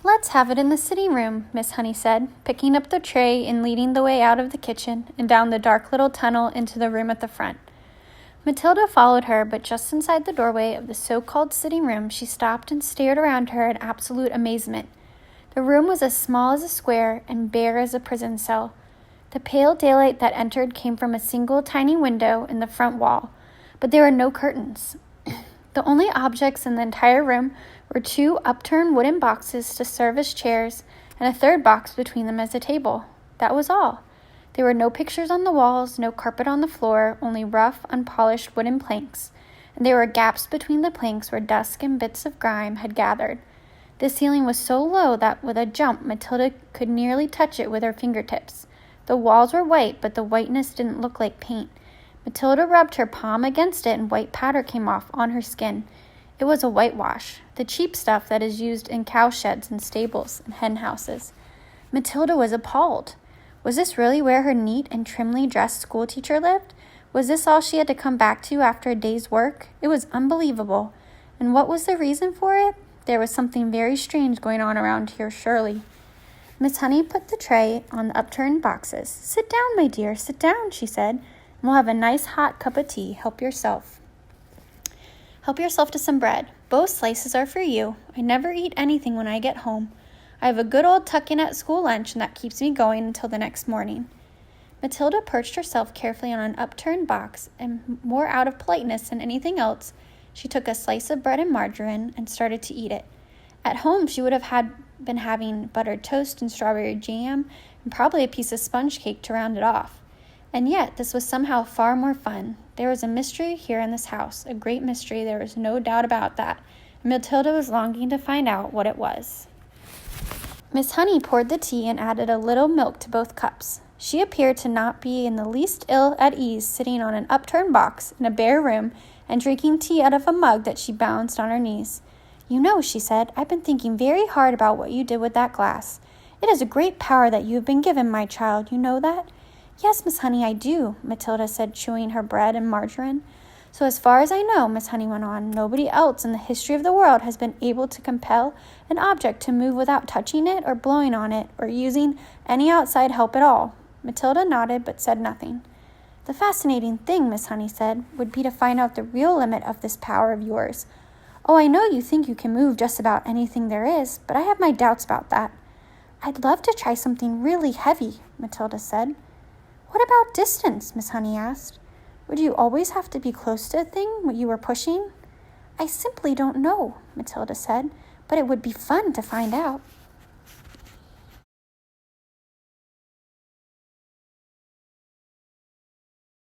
"Let's have it in the sitting room," Miss Honey said, picking up the tray and leading the way out of the kitchen and down the dark little tunnel into the room at the front. Matilda followed her, but just inside the doorway of the so-called sitting room, she stopped and stared around her in absolute amazement. The room was as small as a square and bare as a prison cell. The pale daylight that entered came from a single tiny window in the front wall, but there were no curtains. The only objects in the entire room were two upturned wooden boxes to serve as chairs and a third box between them as a table. That was all. There were no pictures on the walls, no carpet on the floor, only rough, unpolished wooden planks, and there were gaps between the planks where dust and bits of grime had gathered. The ceiling was so low that with a jump, Matilda could nearly touch it with her fingertips. The walls were white, but the whiteness didn't look like paint. Matilda rubbed her palm against it and white powder came off on her skin. It was a whitewash, the cheap stuff that is used in cow sheds and stables and hen houses. Matilda was appalled. Was this really where her neat and trimly dressed schoolteacher lived? Was this all she had to come back to after a day's work? It was unbelievable. And what was the reason for it? There was something very strange going on around here, surely. Miss Honey put the tray on the upturned boxes. "Sit down, my dear, sit down," she said. "We'll have a nice hot cup of tea. Help yourself to some bread. Both slices are for you. I never eat anything when I get home. I have a good old tuck-in at school lunch, and that keeps me going until the next morning." Matilda perched herself carefully on an upturned box, and more out of politeness than anything else, she took a slice of bread and margarine and started to eat it. At home, she would have been having buttered toast and strawberry jam, and probably a piece of sponge cake to round it off. And yet, this was somehow far more fun. There was a mystery here in this house, a great mystery, there was no doubt about that, and Matilda was longing to find out what it was. Miss Honey poured the tea and added a little milk to both cups. She appeared to not be in the least ill at ease, sitting on an upturned box in a bare room and drinking tea out of a mug that she balanced on her knees. "You know," she said, "I've been thinking very hard about what you did with that glass. It is a great power that you have been given, my child. You know that?" "Yes, Miss Honey, I do," Matilda said, chewing her bread and margarine. "So as far as I know," Miss Honey went on, "nobody else in the history of the world has been able to compel an object to move without touching it or blowing on it or using any outside help at all." Matilda nodded but said nothing. "The fascinating thing," Miss Honey said, "would be to find out the real limit of this power of yours. Oh, I know you think you can move just about anything there is, but I have my doubts about that." "I'd love to try something really heavy," Matilda said. "What about distance?" Miss Honey asked. "Would you always have to be close to a thing what you were pushing?" "I simply don't know," Matilda said, "but it would be fun to find out."